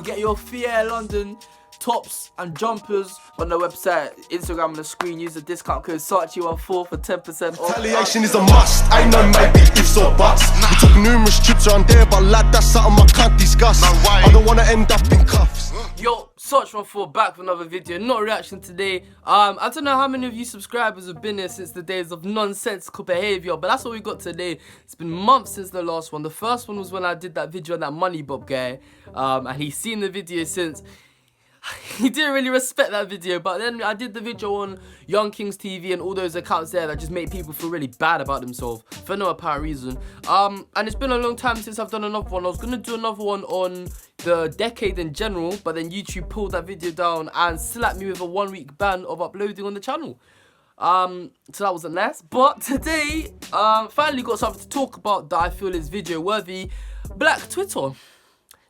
Get your Fear London tops and jumpers on the website, Instagram on the screen. Use the discount code SARCHY14 for 10% off. Retaliation is a must. I know maybe ifs or buts. We took numerous trips around there, but lad, that's something I can't discuss. I don't wanna end up in cuffs. Yo, SARCHY14 back with another video. Not a reaction today. I don't know how many of you subscribers have been here since the days of Nonsensical Behaviour, but that's what we got today. It's been months since the last one. The first one was when I did that video on that Money Bob guy, and he's seen the video since. He didn't really respect that video, but then I did the video on Young Kings TV and all those accounts there that just made people feel really bad about themselves for no apparent reason. And it's been a long time since I've done another one. I was gonna do another one on the decade in general, but then YouTube pulled that video down and slapped me with a 1-week ban of uploading on the channel. So that wasn't nice. But today, finally got something to talk about that I feel is video worthy. Black Twitter.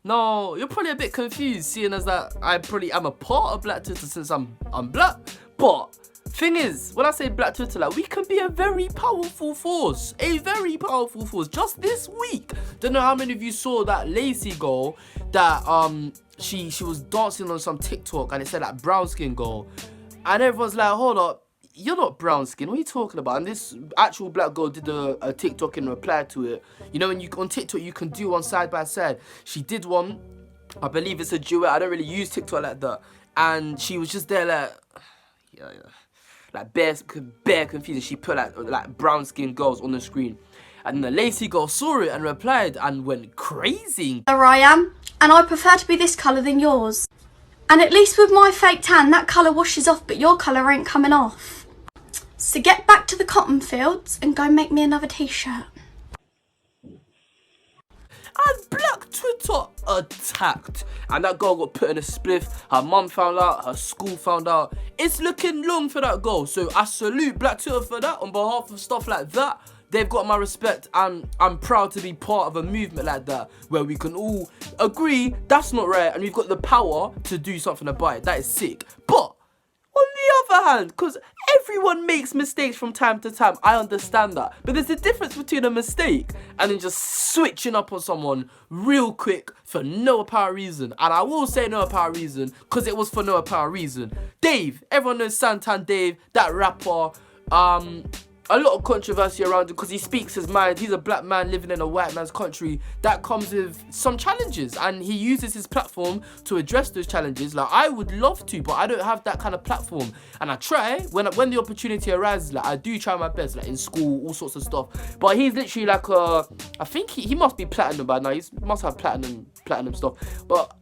Now, you're probably a bit confused, seeing as that I probably am a part of Black Twitter since I'm black. But thing is, when I say Black Twitter, like, we can be a very powerful force. A very powerful force. Just this week, don't know how many of you saw that Lacey girl that she was dancing on some TikTok and it said like brown skin girl, and everyone's like, hold up, you're not brown skin, what are you talking about? And this actual black girl did a TikTok in reply to it. You know, when you on TikTok you can do one side by side. She did one, I believe it's a duet. I don't really use TikTok like that, and she was just there like, like bare confused. She put like brown skin girls on the screen, and then the Lacey girl saw it and replied and went crazy. There I am, and I prefer to be this colour than yours. And at least with my fake tan, that colour washes off, but your colour ain't coming off. So get back to the cotton fields and go make me another t-shirt. And Black Twitter attacked, and that girl got put in a spliff. Her mum found out, her school found out. It's looking long for that girl, so I salute Black Twitter for that. On behalf of stuff like that, they've got my respect, and I'm proud to be part of a movement like that, where we can all agree that's not right, and we've got the power to do something about it. That is sick. But on the other hand, because everyone makes mistakes from time to time, I understand that. But there's a difference between a mistake and then just switching up on someone real quick for no apparent reason. And I will say no apparent reason, because it was for no apparent reason. Dave, everyone knows Santana Dave, that rapper. A lot of controversy around him because he speaks his mind. He's a black man living in a white man's country. That comes with some challenges, and he uses his platform to address those challenges. Like, I would love to, but I don't have that kind of platform. And I try, when the opportunity arises, like, I do try my best, like in school, all sorts of stuff. But he's literally like I think he must be platinum by now. He must have platinum stuff. But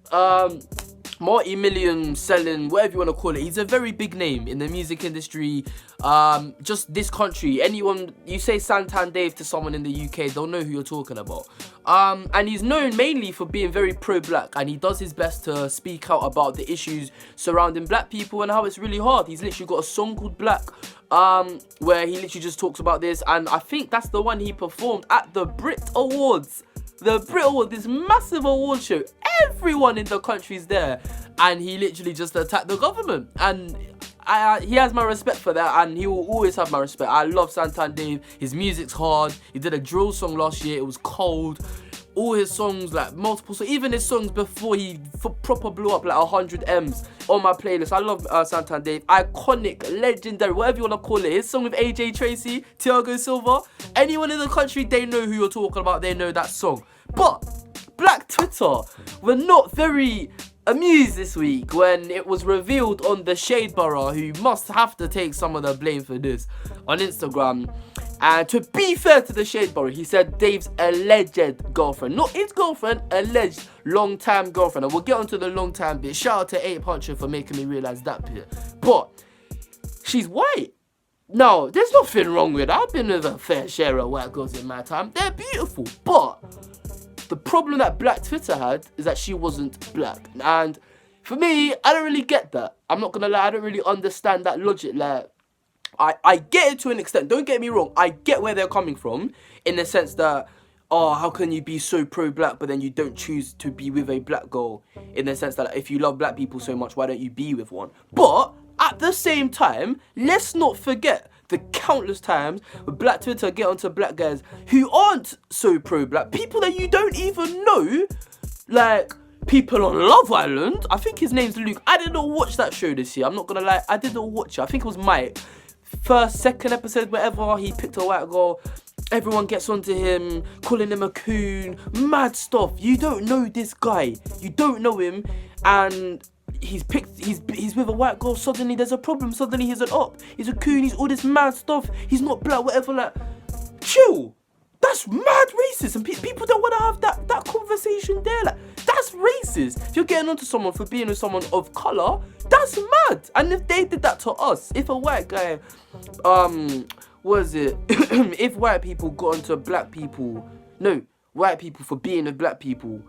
multi-million selling, whatever you want to call it. He's a very big name in the music industry, just this country. Anyone, you say Santana Dave to someone in the UK, they'll know who you're talking about. And he's known mainly for being very pro-black, and he does his best to speak out about the issues surrounding black people and how it's really hard. He's literally got a song called Black, where he literally just talks about this, and I think that's the one he performed at the Brit Awards. The Brit Awards, this massive award show, everyone in the country's there, and he literally just attacked the government. And he has my respect for that, and he will always have my respect. I love Santana Dave. His music's hard. He did a drill song last year. It was cold. All his songs, like multiple, so even his songs before he proper blew up, like 100 M's on my playlist. I love Santana Dave. Iconic, legendary, whatever you want to call it. His song with AJ Tracy, Thiago Silva. Anyone in the country, they know who you're talking about. They know that song. But Black Twitter were not very amused this week when it was revealed on the Shade Borough, who must have to take some of the blame for this, on Instagram. And to be fair to the Shade Borough, he said Dave's alleged girlfriend, not his girlfriend, alleged long-time girlfriend. And we'll get onto the long-time bit. Shout out to 8 Puncher for making me realise that bit. But she's white. No, there's nothing wrong with her. I've been with a fair share of white girls in my time. They're beautiful. But the problem that Black Twitter had is that she wasn't black. And for me, I don't really get that. I'm not gonna lie, I don't really understand that logic. Like, I get it to an extent. Don't get me wrong. I get where they're coming from, in the sense that, oh, how can you be so pro-black but then you don't choose to be with a black girl? In the sense that, if you love black people so much, why don't you be with one? But at the same time, let's not forget the countless times where Black Twitter get onto black guys who aren't so pro-black, people that you don't even know, like people on Love Island. I think his name's Luke. I did not watch that show this year. I'm not gonna lie. I did not watch it. I think it was my second episode, whatever. He picked a white girl. Everyone gets onto him, calling him a coon, mad stuff. You don't know this guy. You don't know him, and he's with a white girl. Suddenly there's a problem. Suddenly he's an op. He's a coon. He's all this mad stuff. He's not black, whatever. Like, chill. That's mad racist, and people don't want to have that conversation there. Like, that's racist. If you're getting onto someone for being with someone of color, that's mad. And if they did that to us, if a white guy, if white people got onto white people for being with black people,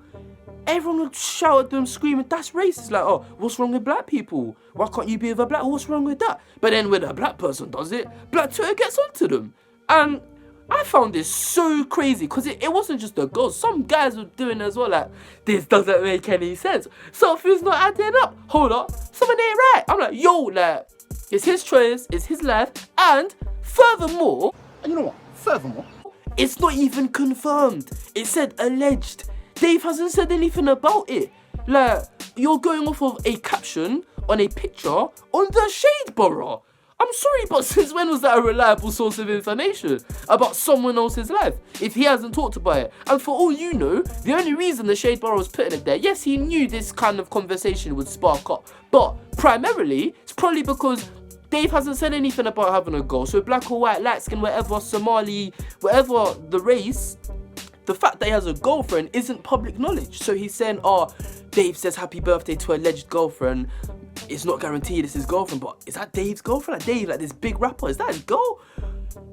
everyone would shout at them, screaming, that's racist. Like, oh, what's wrong with black people? Why can't you be with a black? What's wrong with that? But then when a black person does it, black Twitter gets onto them. And I found this so crazy, because it wasn't just the girls. Some guys were doing it as well. Like, this doesn't make any sense. Something's not adding up. Hold up, something ain't right. I'm like, yo, like, it's his choice, it's his life, and furthermore, And you know what? Furthermore, it's not even confirmed. It said alleged. Dave hasn't said anything about it. Like, you're going off of a caption on a picture on the Shade Borough. I'm sorry, but since when was that a reliable source of information about someone else's life if he hasn't talked about it? And for all you know, the only reason the Shade Borough was putting it there, yes, he knew this kind of conversation would spark up, but primarily, it's probably because Dave hasn't said anything about having a girl. So black or white, light skin, whatever, Somali, whatever the race, the fact that he has a girlfriend isn't public knowledge. So he's saying, oh, Dave says happy birthday to alleged girlfriend. It's not guaranteed it's his girlfriend, but is that Dave's girlfriend? Like, Dave, like this big rapper, is that his girl?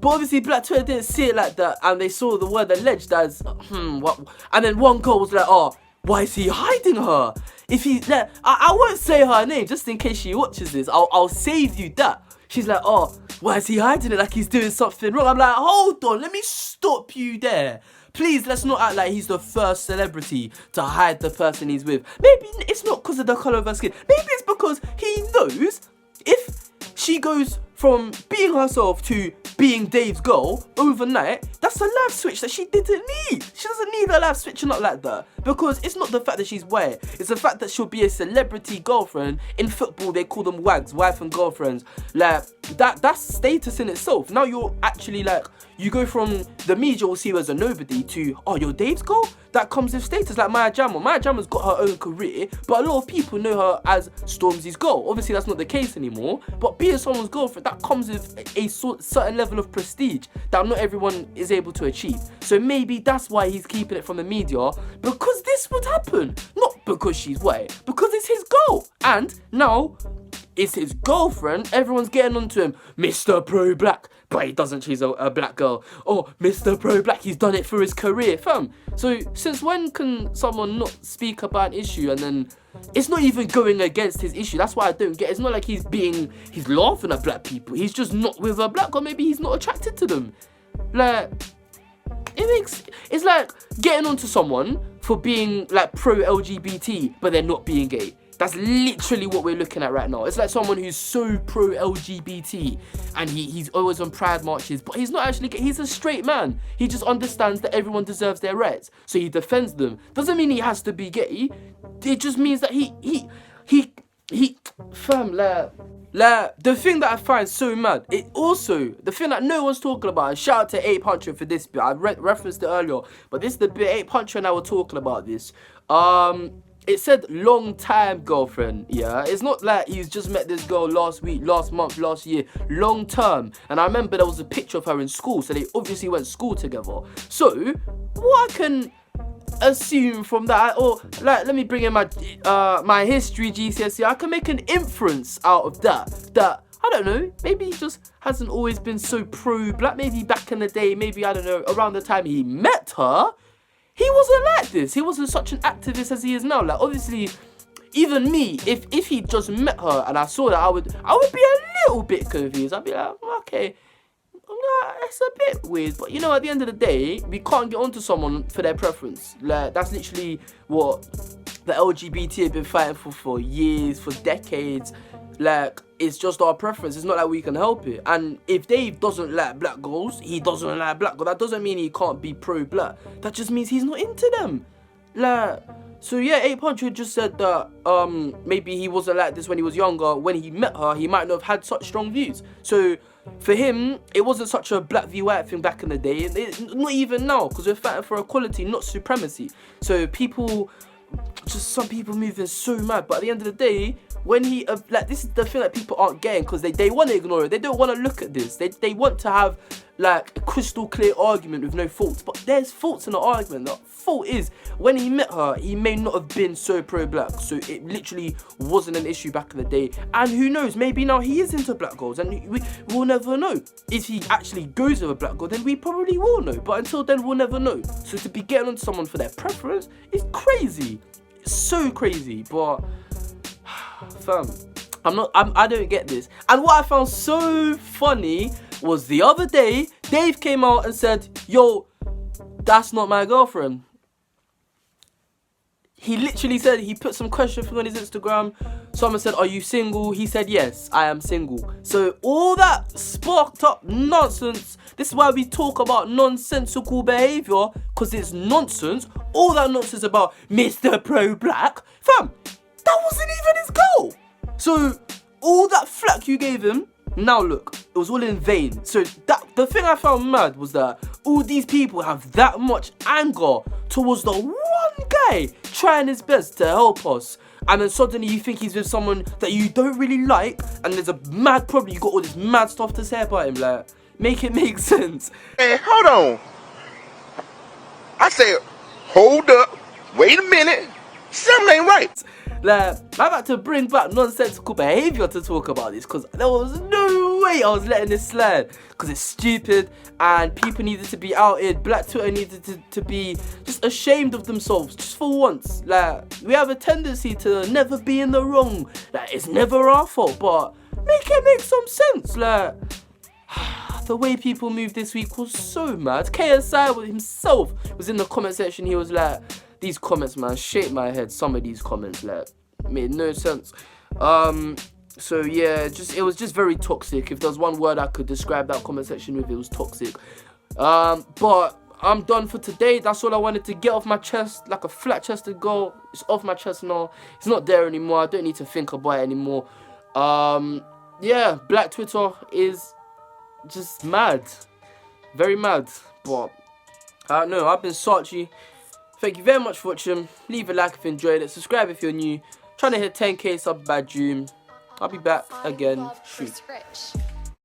But obviously Black Twitter didn't see it like that, and they saw the word alleged as, what? And then one girl was like, oh, why is he hiding her? If he, like, I won't say her name just in case she watches this. I'll save you that. She's like, oh, why is he hiding it like he's doing something wrong? I'm like, hold on, let me stop you there. Please, let's not act like he's the first celebrity to hide the person he's with. Maybe it's not because of the colour of her skin. Maybe it's because he knows if she goes from being herself to being Dave's girl overnight, that's a life switch that she didn't need. She doesn't need a life switching up like that. Because it's not the fact that she's white, it's the fact that she'll be a celebrity girlfriend. In football, they call them wags, wife and girlfriends. Like, that's status in itself. Now you're actually like, you go from the media will see you as a nobody to, oh, you're Dave's girl? That comes with status. Like Maya Jama. Maya Jama's got her own career, but a lot of people know her as Stormzy's girl. Obviously, that's not the case anymore, but being someone's girlfriend, that comes with a certain level of prestige that not everyone is able to achieve. So maybe that's why he's keeping it from the media, because this would happen. Not because she's white, because it's his girl. And now it's his girlfriend. Everyone's getting onto him, Mr. Pro-Black. But he doesn't choose a black girl. Oh, Mr. Pro-Black, he's done it for his career, fam. So since when can someone not speak about an issue and then it's not even going against his issue? That's why I don't get it. It's not like he's laughing at black people. He's just not with a black girl. Maybe he's not attracted to them. Like, it's like getting onto someone for being like pro-LGBT, but they're not being gay. That's literally what we're looking at right now. It's like someone who's so pro-LGBT and he's always on pride marches, but he's not actually gay. He's a straight man. He just understands that everyone deserves their rights, so he defends them. Doesn't mean he has to be gay. It just means that fam, like, the thing that I find so mad, the thing that no one's talking about, and shout out to 800 for this bit, I referenced it earlier, but this is the bit 800 and I were talking about this. It said long-time girlfriend, yeah? It's not like he's just met this girl last week, last month, last year. Long-term. And I remember there was a picture of her in school, so they obviously went to school together. So, what I can assume from that, or like, let me bring in my history GCSE, I can make an inference out of that, I don't know, maybe he just hasn't always been so pro-black. Maybe back in the day, maybe, I don't know, around the time he met her, he wasn't like this. He wasn't such an activist as he is now. Like, obviously, even me, if he just met her and I saw that, I would be a little bit confused. I'd be like, okay, it's a bit weird. But, you know, at the end of the day, we can't get onto someone for their preference. Like, that's literally what the LGBT have been fighting for years, for decades. Like, it's just our preference. It's not like we can help it. And if Dave doesn't like black girls, he doesn't like black girls. That doesn't mean he can't be pro-black. That just means he's not into them. Like, So yeah, 800 just said that maybe he wasn't like this when he was younger. When he met her, he might not have had such strong views. So for him, it wasn't such a black v white thing back in the day. Not even now, because we're fighting for equality, not supremacy. So people, just some people moving so mad. But at the end of the day, when he like, this is the thing that people aren't getting, because they want to ignore it. They don't want to look at this. They want to have like a crystal clear argument with no faults. But there's faults in the argument. The fault is, when he met her, he may not have been so pro-black. So it literally wasn't an issue back in the day. And who knows, maybe now he is into black girls, and we'll never know. If he actually goes with a black girl, then we probably will know. But until then, we'll never know. So to be getting on someone for their preference is crazy. It's so crazy. But fam, I don't get this. And what I found so funny was the other day, Dave came out and said, yo, that's not my girlfriend. He literally said, he put some question thing on his Instagram. Someone said, are you single? He said, yes, I am single. So all that sparked up nonsense. This is why we talk about nonsensical behaviour, because it's nonsense. All that nonsense about Mr. Pro-Black. Fam, that wasn't even his goal. So all that flack you gave him, now look, it was all in vain. So the thing I found mad was that all these people have that much anger towards the one guy trying his best to help us, and then suddenly you think he's with someone that you don't really like, and there's a mad problem. You got all this mad stuff to say about him. Like, make it make sense. Hey, hold on. I said, hold up, wait a minute, something ain't right. Like, I'm about to bring back nonsensical behaviour to talk about this, because there was no way I was letting this slide, because it's stupid and people needed to be outed. Black Twitter needed to be just ashamed of themselves, just for once. Like, we have a tendency to never be in the wrong. Like, it's never our fault, but make it make some sense. Like, the way people moved this week was so mad. KSI himself was in the comment section. He was like, these comments, man, shake my head. Some of these comments, like, made no sense. So yeah, it was just very toxic. If there's one word I could describe that comment section with, it was toxic. But I'm done for today. That's all I wanted to get off my chest, like a flat-chested girl. It's off my chest now. It's not there anymore. I don't need to think about it anymore. Yeah, Black Twitter is just mad, very mad. But I don't know. I've been Sachi. Thank you very much for watching. Leave a like if you enjoyed it. Subscribe if you're new. Trying to hit 10k subs by June. I'll be back again. Shoot.